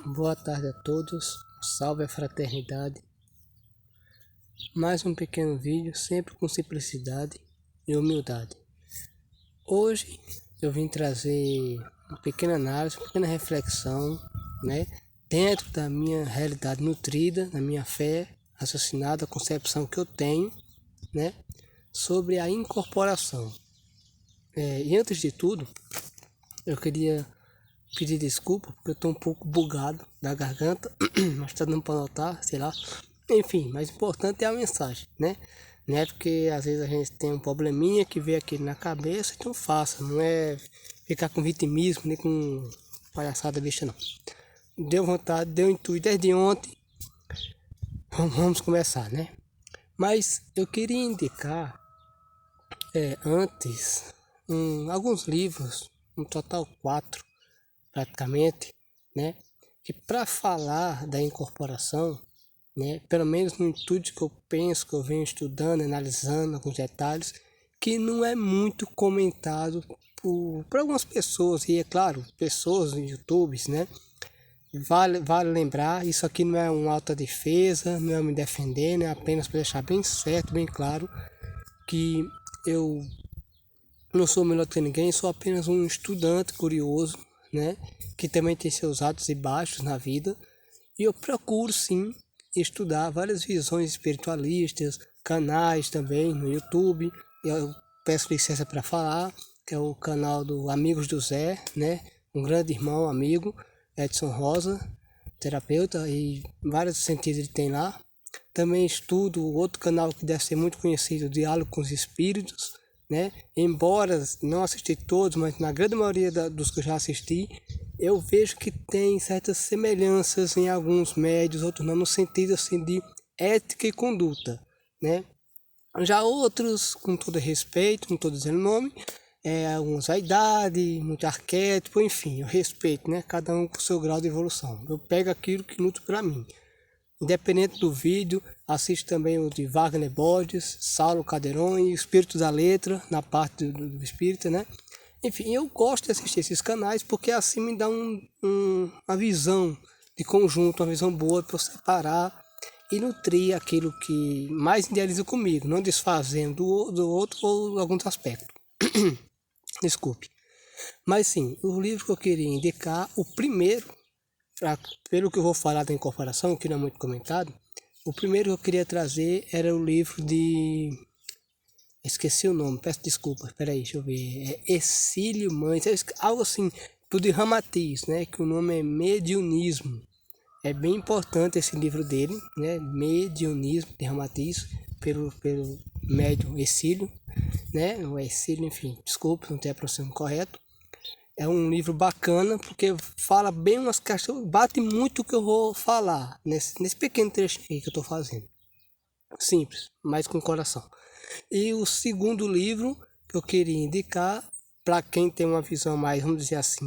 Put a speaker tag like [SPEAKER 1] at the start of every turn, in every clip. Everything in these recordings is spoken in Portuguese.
[SPEAKER 1] Boa tarde a todos, salve a fraternidade. Mais um pequeno vídeo, sempre com simplicidade e humildade. Hoje eu vim trazer uma pequena análise, uma pequena reflexão, dentro da minha realidade nutrida, da minha fé raciocinada, a concepção que eu tenho, sobre a incorporação. E antes de tudo, eu queria pedir desculpa, porque eu estou um pouco bugado da garganta, mas está dando para notar, sei lá. Enfim, mais importante é a mensagem, Não é porque às vezes a gente tem um probleminha que vem aqui na cabeça, então faça, não é ficar com vitimismo, nem com palhaçada bicha não. Deu vontade, deu intuito desde ontem, vamos começar, Mas eu queria indicar, antes, alguns livros, um total 4, praticamente, que para falar da incorporação, pelo menos no intuito que eu penso, que eu venho estudando, analisando alguns detalhes, que não é muito comentado por algumas pessoas, e é claro, pessoas no YouTube, Vale lembrar, isso aqui não é uma autodefesa, não é me defender, é apenas para deixar bem certo, bem claro, que eu não sou melhor que ninguém, sou apenas um estudante curioso, que também tem seus altos e baixos na vida, e eu procuro sim estudar várias visões espiritualistas, canais também no YouTube. Eu peço licença para falar, que é o canal do Amigos do Zé, um grande irmão, amigo, Edson Rosa, terapeuta, e vários sentidos ele tem lá. Também estudo outro canal que deve ser muito conhecido, Diálogo com os Espíritos, Embora não assisti todos, mas na grande maioria dos que eu já assisti, eu vejo que tem certas semelhanças em alguns médios, outros não, no sentido assim de ética e conduta, Já outros, com todo respeito, não estou dizendo nome, alguns a idade, muito arquétipo, enfim, eu respeito, cada um com o seu grau de evolução. Eu pego aquilo que nutre para mim. Independente do vídeo, assiste também o de Wagner Borges, Saulo Calderon e Espírito da Letra, na parte do espírita, Enfim, eu gosto de assistir esses canais porque assim me dá uma visão de conjunto, uma visão boa para eu separar e nutrir aquilo que mais idealiza comigo, não desfazendo do outro ou alguns aspectos. Desculpe. Mas sim, o livro que eu queria indicar, o primeiro, pelo que eu vou falar da incorporação, que não é muito comentado, o primeiro que eu queria trazer era o livro de... Esqueci o nome, peço desculpas, peraí, deixa eu ver. É Exílio Mães, algo assim, do de Ramatiz, que o nome é Mediunismo. É bem importante esse livro dele, Mediunismo, de Ramatiz, pelo médium Exílio, o Exílio, enfim, desculpa, não tenho a pronúncia correta. É um livro bacana, porque fala bem umas questões, bate muito o que eu vou falar, nesse pequeno trecho aí que eu estou fazendo. Simples, mas com coração. E o segundo livro que eu queria indicar, para quem tem uma visão mais, vamos dizer assim,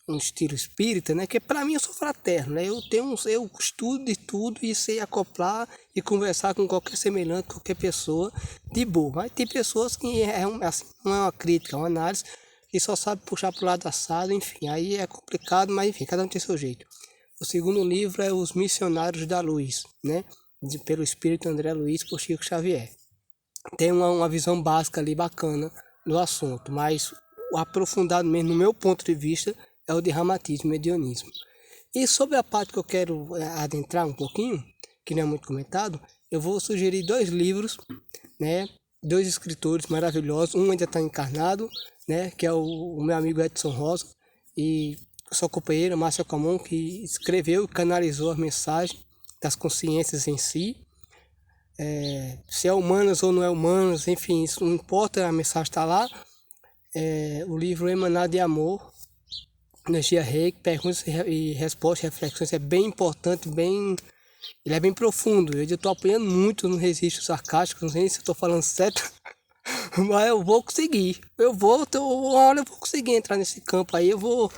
[SPEAKER 1] um estilo espírita, que para mim eu sou fraterno, eu estudo de tudo e sei acoplar e conversar com qualquer semelhante, qualquer pessoa de boa. Mas tem pessoas que assim, não é uma crítica, é uma análise, e só sabe puxar para o lado assado, enfim, aí é complicado, mas enfim, cada um tem seu jeito. O segundo livro é Os Missionários da Luz, pelo Espírito André Luiz, por Chico Xavier. Tem uma visão básica ali bacana do assunto, mas o aprofundado mesmo, no meu ponto de vista, é o de Ramatiz, Mediunismo. E sobre a parte que eu quero adentrar um pouquinho, que não é muito comentado, eu vou sugerir 2 livros, 2 escritores maravilhosos, um ainda está encarnado, que é o meu amigo Edson Rosa, e sua companheira Márcia Camon, que escreveu e canalizou as mensagens das consciências em si, se é humanas ou não é humanas, enfim, isso não importa, a mensagem está lá. O livro Emanado de Amor, Energia Reiki, perguntas e respostas, reflexões, é bem importante, ele é bem profundo. Eu estou apoiando muito no registro sarcástico, não sei se eu estou falando certo, mas eu vou conseguir. Uma hora eu vou conseguir entrar nesse campo aí, eu vou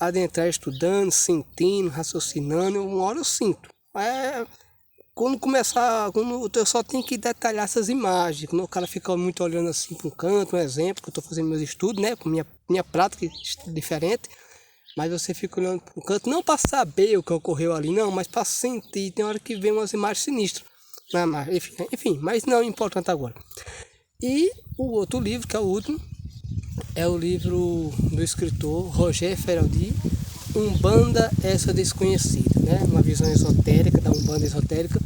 [SPEAKER 1] adentrar estudando, sentindo, raciocinando, uma hora eu sinto. Quando eu só tenho que detalhar essas imagens, quando o cara fica muito olhando assim para um canto, um exemplo, que eu estou fazendo meus estudos, com minha prática diferente, mas você fica olhando pro canto, não para saber o que ocorreu ali, não, mas para sentir. Tem hora que vem umas imagens sinistras. Enfim, mas não é importante agora. E o outro livro, que é o último, é o livro do escritor Roger Feraldi, Umbanda Essa Desconhecida, né? Uma visão esotérica, da Umbanda esotérica,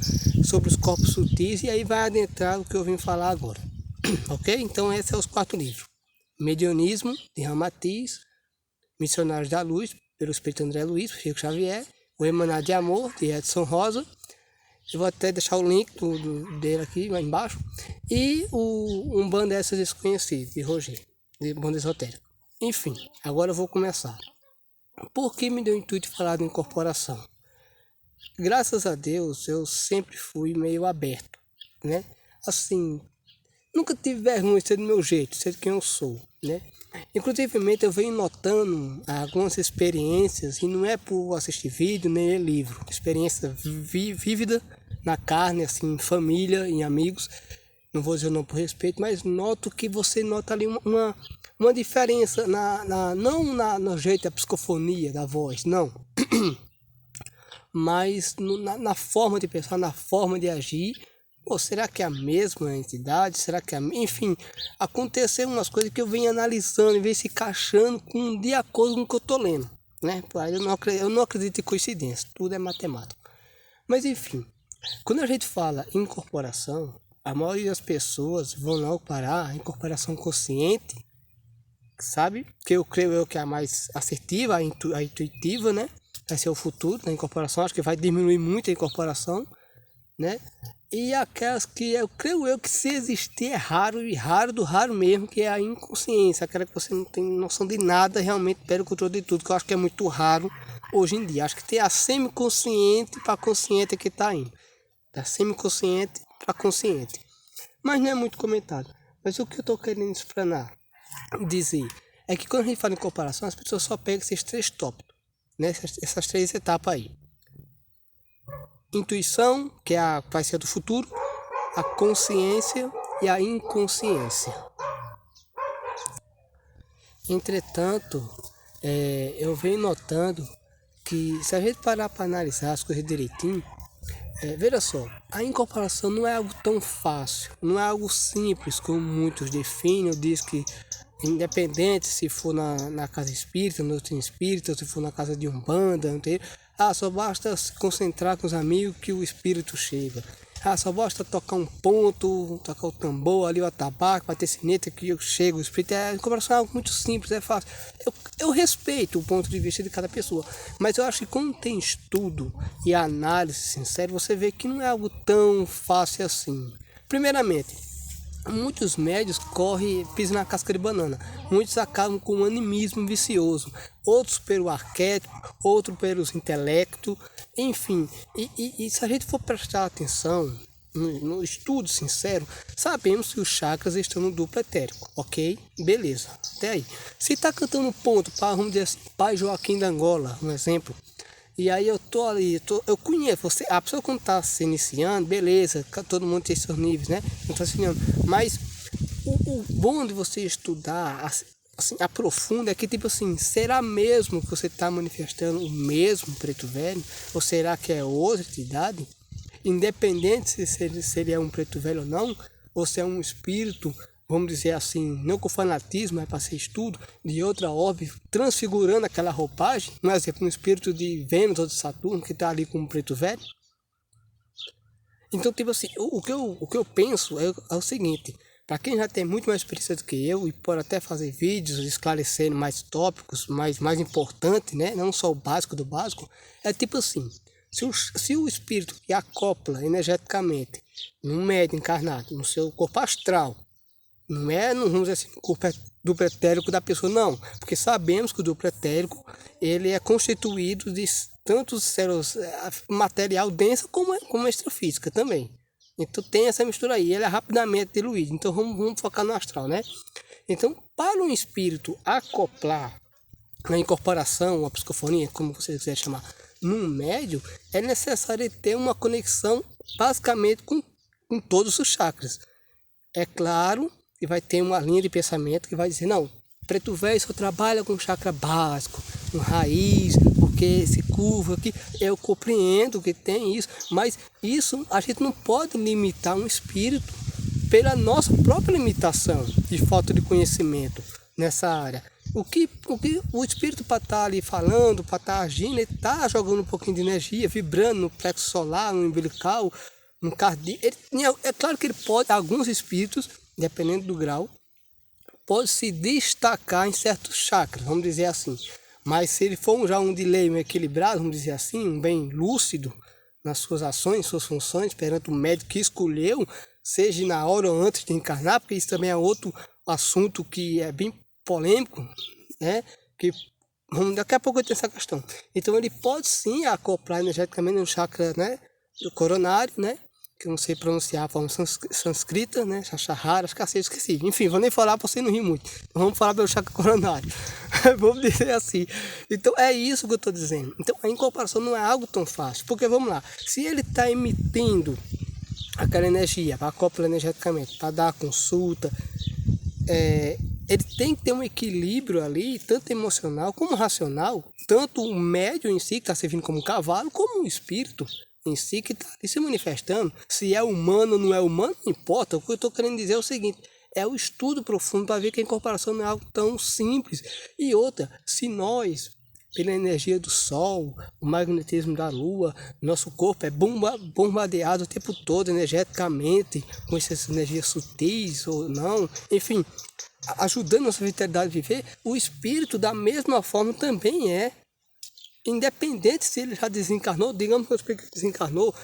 [SPEAKER 1] sobre os corpos sutis, e aí vai adentrar o que eu vim falar agora. Ok? Então esses são os 4 livros. Medianismo, de Ramatiz, Missionários da Luz, pelo Espírito André Luiz, Chico Xavier, O Emanar de Amor, de Edson Rosa. Eu vou até deixar o link dele aqui, lá embaixo. E o Umbanda Essa Desconhecida, de Roger, de Umbanda Esotérica. Enfim, agora eu vou começar. Por que me deu o intuito de falar de incorporação? Graças a Deus, eu sempre fui meio aberto, né? Assim, nunca tive vergonha de ser do meu jeito, de ser quem eu sou, né? Inclusive, eu venho notando algumas experiências, e não é por assistir vídeo nem ler livro, experiência vívida na carne, assim, em família, em amigos. Não vou dizer não por respeito, mas noto que você nota ali uma diferença, não no jeito da psicofonia da voz, não. Mas na forma de pensar, na forma de agir. Pô, será que é a mesma entidade? Será que é Enfim, aconteceram umas coisas que eu venho analisando e venho se encaixando de acordo com o que eu estou lendo, né? Eu não acredito em coincidência, tudo é matemática. Mas enfim, quando a gente fala em incorporação, a maioria das pessoas vão logo parar a incorporação consciente, sabe? Que eu creio que é a mais assertiva, a intuitiva, né? Vai ser o futuro da incorporação, acho que vai diminuir muito a incorporação, né? E aquelas que eu creio que se existir é raro, e raro do raro mesmo, que é a inconsciência, aquela que você não tem noção de nada, realmente perde o controle de tudo, que eu acho que é muito raro hoje em dia. Acho que tem a semiconsciente para consciente que está indo, da semiconsciente para consciente, mas não é muito comentado. Mas o que eu estou querendo explanar, dizer, é que quando a gente fala em comparação, as pessoas só pegam esses 3 tópicos, né? Essas 3 etapas aí. Intuição, que vai ser do futuro, a consciência e a inconsciência. Entretanto, eu venho notando que se a gente parar para analisar as coisas direitinho, veja só, a incorporação não é algo tão fácil, não é algo simples como muitos definem ou dizem que, independente se for na casa espírita, no doutrina espírita, se for na casa de Umbanda, não tem, só basta se concentrar com os amigos que o espírito chega. Só basta tocar um ponto, tocar o tambor ali, o atabaque, bater sineta que chega o espírito. A incorporação é algo muito simples, é fácil. Eu respeito o ponto de vista de cada pessoa, mas eu acho que quando tem estudo e análise sincera, você vê que não é algo tão fácil assim. Primeiramente, muitos médios pisam na casca de banana. Muitos acabam com um animismo vicioso. Outros pelo arquétipo, outros pelos intelectos. Enfim, e se a gente for prestar atenção no estudo sincero, sabemos que os chakras estão no duplo etérico, ok? Beleza, até aí. Se está cantando ponto para, vamos dizer assim, Pai Joaquim da Angola, um exemplo, e aí eu tô ali, eu conheço você, a pessoa quando tá se iniciando, beleza, todo mundo tem seus níveis, né? Não tá se iniciando, mas o bom de você estudar, assim, aprofunda, é que tipo assim, será mesmo que você tá manifestando o mesmo preto velho? Ou será que é outra entidade? Independente se ele é um preto velho ou não, ou se é um espírito, vamos dizer assim, não com fanatismo, mas para ser estudo, de outra orbe, transfigurando aquela roupagem, um exemplo, um espírito de Vênus ou de Saturno, que está ali com um preto velho. Então, tipo assim, o que eu penso é o seguinte, para quem já tem muito mais experiência do que eu, e pode até fazer vídeos esclarecendo mais tópicos, mais importantes, né? Não só o básico do básico, é tipo assim, se o espírito que acopla energeticamente num médium encarnado, no seu corpo astral, não vamos dizer assim, o corpo duplo etérico da pessoa, não, porque sabemos que o duplo etérico ele é constituído de tantos células material densa como extrafísica também. Então tem essa mistura aí, ele é rapidamente diluído. Então vamos focar no astral, né? Então, para um espírito acoplar na incorporação, a psicofonia, como você quiser chamar, num médio, é necessário ter uma conexão basicamente com todos os chakras. É claro que vai ter uma linha de pensamento que vai dizer, não, preto velho só trabalha com chakra básico, com raiz, porque esse curvo aqui, eu compreendo que tem isso, mas isso a gente não pode limitar um espírito pela nossa própria limitação de falta de conhecimento nessa área. O que o espírito para estar ali falando, para estar agindo, ele está jogando um pouquinho de energia, vibrando no plexo solar, no umbilical, no cardíaco. É claro que ele pode, alguns espíritos, dependendo do grau, pode se destacar em certos chakras, vamos dizer assim. Mas se ele for já um de lei equilibrado, vamos dizer assim, um bem lúcido nas suas ações, suas funções, perante o médico que escolheu, seja na hora ou antes de encarnar, porque isso também é outro assunto que é bem polêmico, né? Que daqui a pouco eu tenho essa questão. Então ele pode sim acoplar energeticamente no chakra, né, do coronário, né? Que eu não sei pronunciar a forma sânscrita, né? Shashahara, esqueci. Enfim, vou nem falar para você não rir muito. Então, vamos falar pelo chakra coronário. Vamos dizer assim. Então é isso que eu estou dizendo. Então a incorporação não é algo tão fácil. Porque vamos lá, se ele está emitindo aquela energia para acoplar energeticamente, para dar a consulta, ele tem que ter um equilíbrio ali, tanto emocional como racional, tanto o médium em si, que está servindo como um cavalo, como o espírito em si, que está ali se manifestando. Se é humano ou não é humano, não importa. O que eu estou querendo dizer é o seguinte, é o estudo profundo para ver que a incorporação não é algo tão simples. E outra, se nós, pela energia do Sol, o magnetismo da Lua, nosso corpo é bombardeado o tempo todo energeticamente, com essas energias sutis ou não, enfim, ajudando a nossa vitalidade a viver, o espírito da mesma forma também é. Independente se ele já desencarnou, digamos que o espírito desencarnou,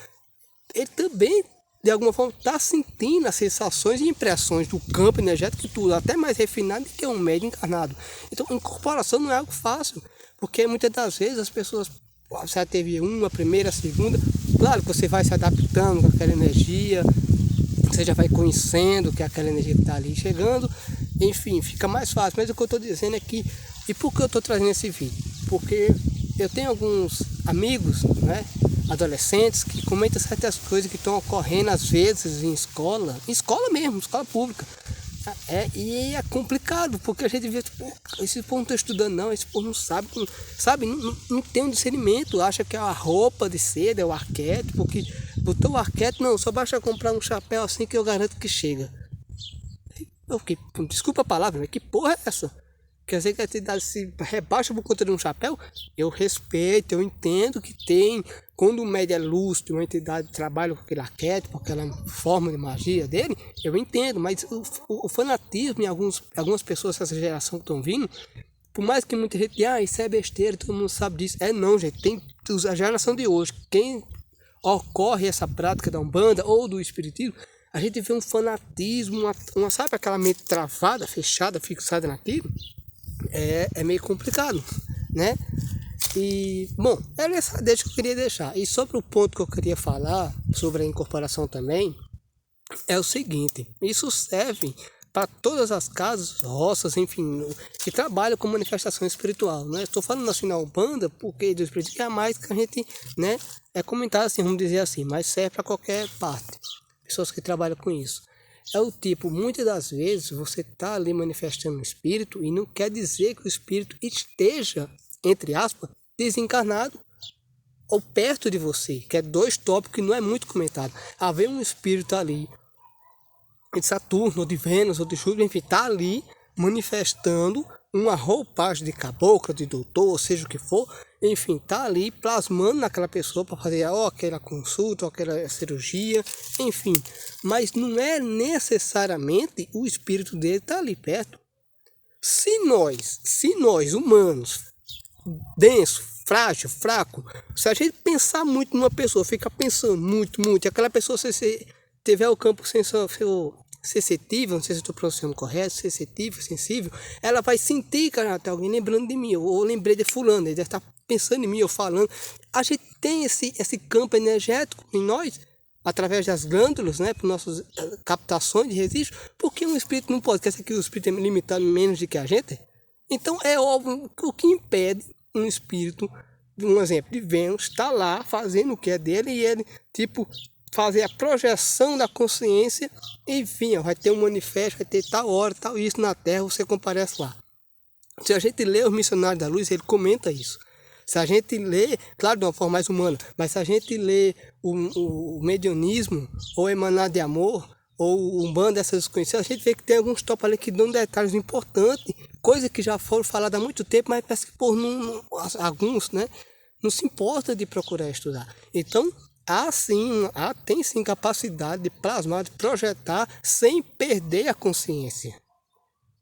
[SPEAKER 1] ele também, de alguma forma, está sentindo as sensações e impressões do campo energético, tudo, até mais refinado do que um médium encarnado. Então, incorporação não é algo fácil, porque muitas das vezes as pessoas, você já teve uma, primeira, segunda, claro que você vai se adaptando com aquela energia, você já vai conhecendo que aquela energia está ali chegando, enfim, fica mais fácil. Mas o que eu estou dizendo é que, e por que eu estou trazendo esse vídeo? Porque eu tenho alguns amigos, né, adolescentes, que comentam certas coisas que estão ocorrendo às vezes em escola mesmo, escola pública. E é complicado, porque a gente vê, esse povo não está estudando não, esse povo não sabe, não tem um discernimento, acha que é a roupa de seda, é o arquétipo, porque botou o arquétipo, não, só basta comprar um chapéu assim que eu garanto que chega. Desculpa a palavra, mas que porra é essa? Quer dizer que a entidade se rebaixa por conta de um chapéu? Eu respeito, eu entendo que tem, quando o médium é lúcido, uma entidade trabalha com aquele arquétipo, aquela forma de magia dele, eu entendo, mas o fanatismo em algumas pessoas dessa geração que estão vindo, por mais que muita gente diga, isso é besteira, todo mundo sabe disso. Não, gente, tem a geração de hoje, quem ocorre essa prática da Umbanda ou do Espiritismo, a gente vê um fanatismo, sabe aquela mente travada, fechada, fixada naquilo? É meio complicado, né? E, bom, era essa deixa que eu queria deixar. E sobre o ponto que eu queria falar, sobre a incorporação também, é o seguinte, isso serve para todas as casas, roças, enfim, que trabalham com manifestação espiritual, né? Estou falando assim na Umbanda, porque do Espiritismo é mais que a gente, né, é comentar assim, vamos dizer assim, mas serve para qualquer parte, pessoas que trabalham com isso. É o tipo, muitas das vezes você está ali manifestando o espírito e não quer dizer que o espírito esteja, entre aspas, desencarnado ou perto de você, que é dois tópicos que não é muito comentado. Haver um espírito ali, de Saturno, ou de Vênus, ou de Júpiter, enfim, está ali manifestando uma roupagem de caboclo, de doutor, ou seja o que for, enfim, está ali plasmando naquela pessoa para fazer aquela consulta, ou aquela cirurgia, enfim, mas não é necessariamente o espírito dele estar ali perto. Se nós humanos, denso, frágil, fraco, se a gente pensar muito numa pessoa, ficar pensando muito, aquela pessoa, se tiver o campo sensitivo, não sei se estou pronunciando correto, sensível, ela vai sentir, cara, tem alguém lembrando de mim, ou lembrei de fulano, ele deve estar pensando em mim, ou falando. A gente tem esse campo energético em nós, através das glândulas, né, por nossas captações de registro, porque um espírito não pode, quer dizer que o espírito é limitado menos do que a gente? Então é óbvio que o que impede um espírito, um exemplo de Vênus, está lá fazendo o que é dele e ele, tipo, fazer a projeção da consciência, enfim, vai ter um manifesto, vai ter tal hora, tal isso na Terra, você comparece lá. Se a gente lê Os Missionários da Luz, ele comenta isso. Se a gente lê, claro, de uma forma mais humana, mas se a gente lê o medianismo, ou Emanar de Amor, ou o Umbanda, essas desconhecidas, a gente vê que tem alguns tópicos ali que dão detalhes importantes, coisas que já foram faladas há muito tempo, mas parece que por alguns, né, não se importa de procurar estudar. Então, tem sim capacidade de plasmar, de projetar, sem perder a consciência.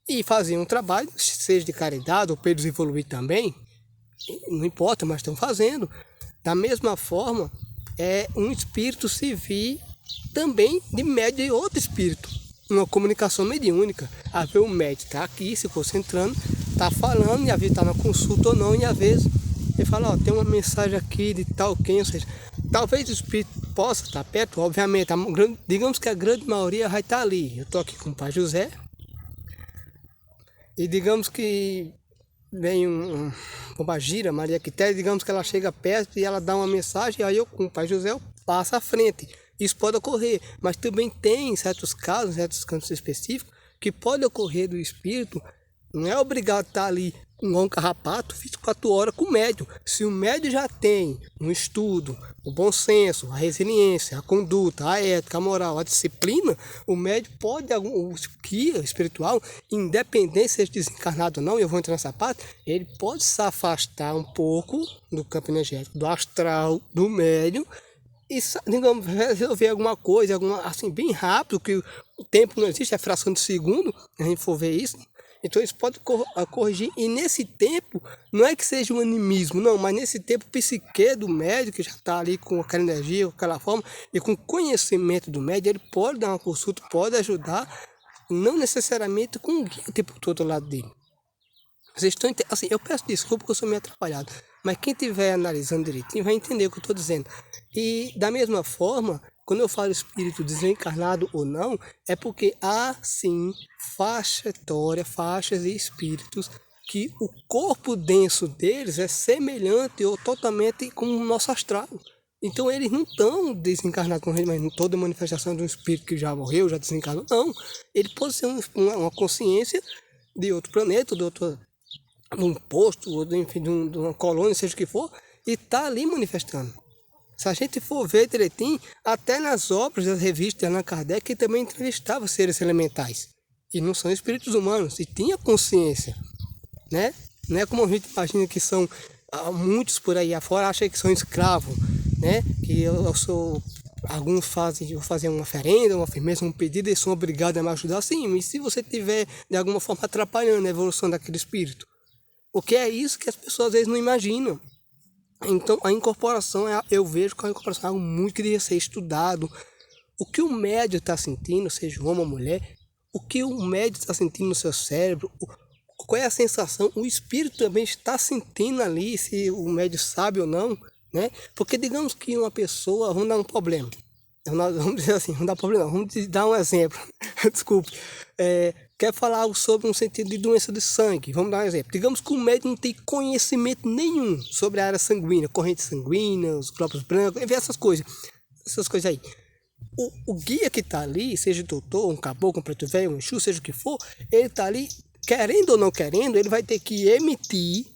[SPEAKER 1] E fazer um trabalho, seja de caridade ou para eles evoluir também, não importa, mas estão fazendo. Da mesma forma, um espírito se vir também de médio de outro espírito, uma comunicação mediúnica. Às vezes o médico está aqui se concentrando, está falando, e às vezes está na consulta ou não, e às vezes ele fala, tem uma mensagem aqui de tal quem, ou seja, talvez o espírito possa estar perto, obviamente, digamos que a grande maioria vai estar ali. Eu estou aqui com o Pai José, e digamos que vem uma gira, Maria Quitéria, digamos que ela chega perto e ela dá uma mensagem, aí eu com o Pai José eu passo à frente. Isso pode ocorrer, mas também tem certos casos, certos campos específicos, que pode ocorrer do espírito, não é obrigado a estar ali um carrapato 24 horas com o médium. Se o médium já tem um estudo, o bom senso, a resiliência, a conduta, a ética, a moral, a disciplina, o médium pode, o guia espiritual, independente se seja desencarnado ou não, eu vou entrar nessa parte, ele pode se afastar um pouco do campo energético, do astral, do médium, e, digamos, resolver alguma coisa, assim, bem rápido, que o tempo não existe, é fração de segundo, a gente for ver isso. Então isso pode corrigir, e nesse tempo, não é que seja um animismo, não, mas nesse tempo o psique do médico, que já está ali com aquela energia, com aquela forma, e com conhecimento do médico, ele pode dar uma consulta, pode ajudar, não necessariamente com o guia o tempo todo ao lado dele. Vocês estão entendendo? Assim, eu peço desculpa porque eu sou meio atrapalhado, mas quem estiver analisando direitinho vai entender o que eu estou dizendo. E da mesma forma, quando eu falo espírito desencarnado ou não, é porque há sim faixa etária, faixas e espíritos que o corpo denso deles é semelhante ou totalmente com o nosso astral. Então eles não estão desencarnados com mas toda manifestação de um espírito que já morreu, já desencarnou, não. Ele pode ser uma consciência de outro planeta, de outro um posto, ou enfim, de uma colônia, seja o que for, e está ali manifestando. Se a gente for ver direitinho, até nas obras das revistas de Allan Kardec, que também entrevistava seres elementais. E não são espíritos humanos, e tinha consciência, né? Não é como a gente imagina que são muitos por aí afora, acham que são escravos, né? Que eu sou... Alguns fazem, vou fazer uma oferenda, uma firmeza, um pedido, eles são obrigados a me ajudar. Sim, e se você estiver, de alguma forma, atrapalhando a evolução daquele espírito? Porque é isso que as pessoas às vezes não imaginam. Então a incorporação, eu vejo que a incorporação é algo muito que deve ser estudado. O que o médium está sentindo, seja homem ou mulher, o que o médium está sentindo no seu cérebro, qual é a sensação, o espírito também está sentindo ali, se o médium sabe ou não, né? Porque digamos que uma pessoa, vamos dar um problema, vamos dizer assim, vamos dar problema, vamos dar um exemplo, desculpe, quer falar algo sobre um sentido de doença de sangue, vamos dar um exemplo, digamos que o médico não tem conhecimento nenhum sobre a área sanguínea, corrente sanguínea, os glóbulos brancos, enfim, essas coisas aí. O guia que está ali, seja doutor, um caboclo, um preto velho, um exu, seja o que for, ele está ali, querendo ou não querendo, ele vai ter que emitir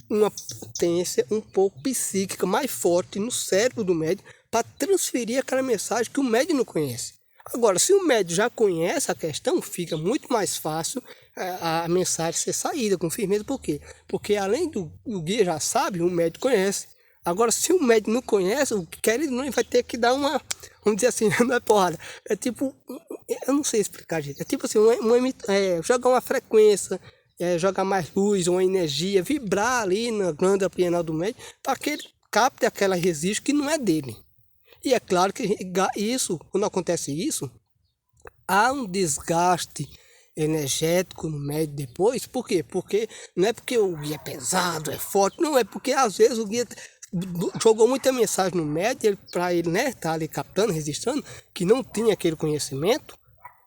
[SPEAKER 1] uma potência um pouco psíquica mais forte no cérebro do médico para transferir aquela mensagem que o médico não conhece. Agora, se o médico já conhece a questão, fica muito mais fácil a mensagem ser saída com firmeza. Por quê? Porque além do guia já sabe, o médico conhece. Agora, se o médico não conhece, o que quer ele não vai ter que dar uma, vamos dizer assim, não é porrada. É tipo, eu não sei explicar, gente. É tipo assim, jogar uma frequência, jogar mais luz, uma energia, vibrar ali na glândula pineal do médico, para que ele capte aquela resíduo que não é dele. E é claro que isso, quando acontece isso, há um desgaste energético no médico depois. Por quê? Porque não é porque o guia é pesado, é forte, não, é porque às vezes o guia jogou muita mensagem no médico para ele, né, tá ali captando, registrando, que não tinha aquele conhecimento,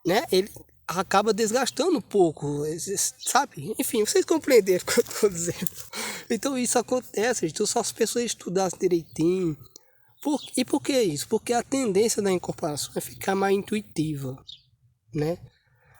[SPEAKER 1] né, ele acaba desgastando um pouco, sabe? Enfim, vocês compreenderam o que eu estou dizendo. Então isso acontece, então só as pessoas estudassem direitinho. E por que isso? Porque a tendência da incorporação é ficar mais intuitiva, né?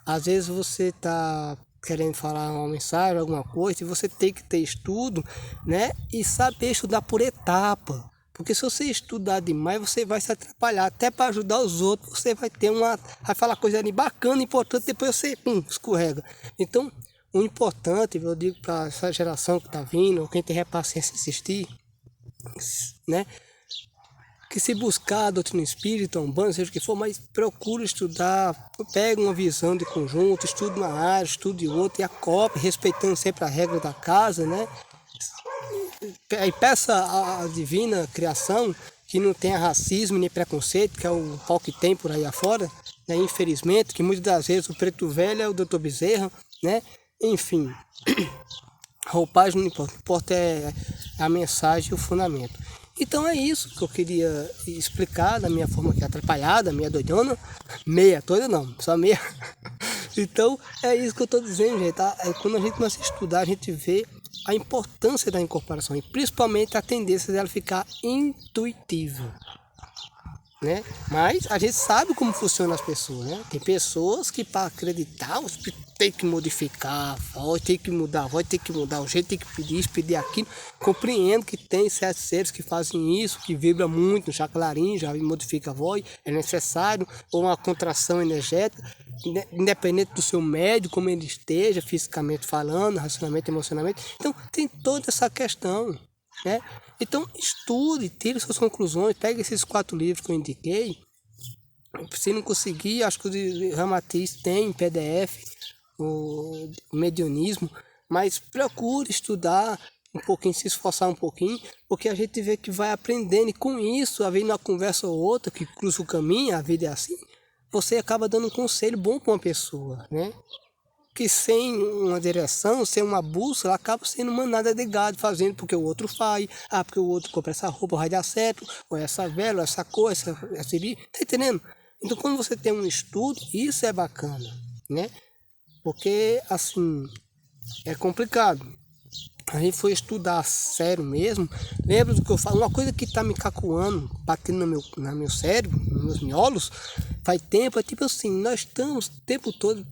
[SPEAKER 1] Às vezes você está querendo falar uma mensagem, alguma coisa, e você tem que ter estudo, né? E saber estudar por etapa. Porque se você estudar demais, você vai se atrapalhar. Até para ajudar os outros, você vai ter vai falar coisa ali bacana, importante, depois você, escorrega. Então, o importante, eu digo para essa geração que está vindo, ou quem tiver paciência de assistir, né? Que se buscar a doutrina espírita, Umbanda, seja o que for, mas procure estudar, pega uma visão de conjunto, estude uma área, estude outra, e acople, respeitando sempre a regra da casa, né? E peça a divina criação que não tenha racismo nem preconceito, que é o pau que tem por aí afora, né? Infelizmente, que muitas das vezes o preto velho é o Dr. Bezerra, né? Enfim, roupagem não importa, o que importa é a mensagem e o fundamento. Então é isso que eu queria explicar da minha forma que é atrapalhada, meia doidona, meia toda não, só meia. Então é isso que eu estou dizendo, gente, tá? Quando a gente começa a estudar, a gente vê a importância da incorporação e principalmente a tendência dela ficar intuitiva, né? Mas a gente sabe como funcionam as pessoas, né? Tem pessoas que para acreditar tem que modificar a voz, tem que mudar a voz, tem que mudar o jeito, tem que pedir isso, pedir aquilo. Compreendo que tem certos seres que fazem isso, que vibra muito no chaclarim, já modifica a voz, é necessário, ou uma contração energética, independente do seu médio, como ele esteja, fisicamente falando, racionalmente, emocionalmente. Então tem toda essa questão, né? Então estude, tire suas conclusões, pegue esses 4 livros que eu indiquei. Se não conseguir, acho que o de Ramatiz tem em PDF, o mediunismo, mas procure estudar um pouquinho, se esforçar um pouquinho, porque a gente vê que vai aprendendo, e com isso, havendo uma conversa ou outra que cruza o caminho, a vida é assim, você acaba dando um conselho bom para uma pessoa, né? Que sem uma direção, sem uma bússola, acaba sendo manada de gado, fazendo porque o outro faz, porque o outro compra essa roupa, vai dar certo, ou essa vela, ou essa cor, essa ali, tá entendendo? Então quando você tem um estudo, isso é bacana, né? Porque, assim, é complicado. A gente foi estudar sério mesmo. Lembra do que eu falo? Uma coisa que tá me cacuando, batendo no meu cérebro, nos meus miolos, faz tempo, é tipo assim, nós estamos o tempo todo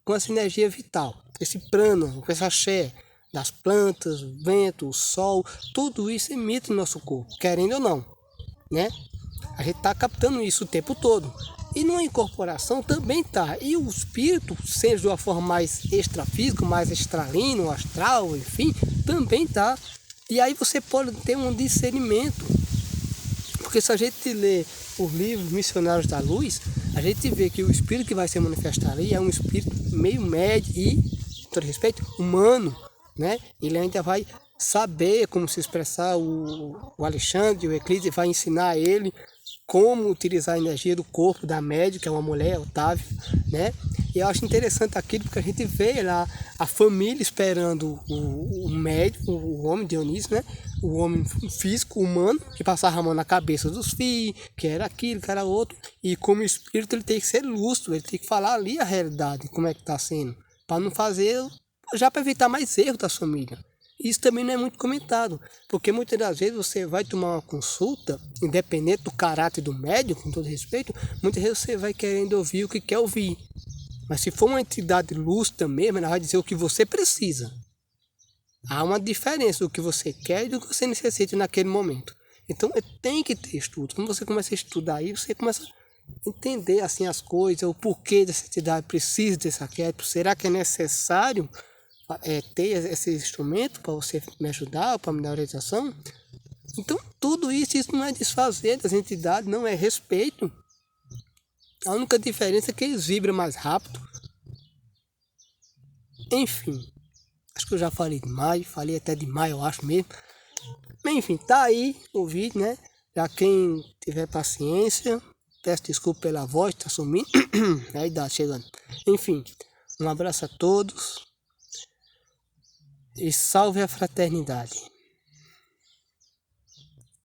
[SPEAKER 1] com essa energia vital, esse prana, com essa axé das plantas, o vento, o sol, tudo isso emite no nosso corpo, querendo ou não, né? A gente tá captando isso o tempo todo. E numa incorporação também tá. E o espírito, seja de uma forma mais extrafísica, mais extralino, astral, enfim, também tá. E aí você pode ter um discernimento. Porque se a gente lê os livros Missionários da Luz, a gente vê que o espírito que vai se manifestar ali é um espírito meio médio e, com todo respeito, humano, né? Ele ainda vai saber como se expressar. O Alexandre, o Euclides, vai ensinar a ele como utilizar a energia do corpo da médium, que é uma mulher, Otávio, né? E eu acho interessante aquilo, porque a gente vê lá a família esperando o médium, o homem Dionísio, né? O homem físico, humano, que passava a mão na cabeça dos filhos, que era aquilo, que era outro. E como espírito ele tem que ser lúcido, ele tem que falar ali a realidade, como é que está sendo, para não fazer, já para evitar mais erros da família. Isso também não é muito comentado, porque muitas das vezes você vai tomar uma consulta, independente do caráter do médium, com todo respeito, muitas vezes você vai querendo ouvir o que quer ouvir. Mas se for uma entidade lúcida mesmo, ela vai dizer o que você precisa. Há uma diferença do que você quer e do que você necessita naquele momento. Então tem que ter estudo. Quando você começa a estudar aí, você começa a entender assim as coisas, o porquê dessa entidade precisa desse arquétipo. Será que é necessário ter esse instrumento para você me ajudar, para me dar orientação? Então tudo isso não é desfazer das entidades, não é respeito. A única diferença é que eles vibram mais rápido. Enfim, acho que eu já falei demais, falei até demais, eu acho mesmo. Mas enfim, tá aí o vídeo, né? Já quem tiver paciência, peço desculpa pela voz, tá sumindo. É a idade chegando. Enfim, um abraço a todos. E salve a fraternidade.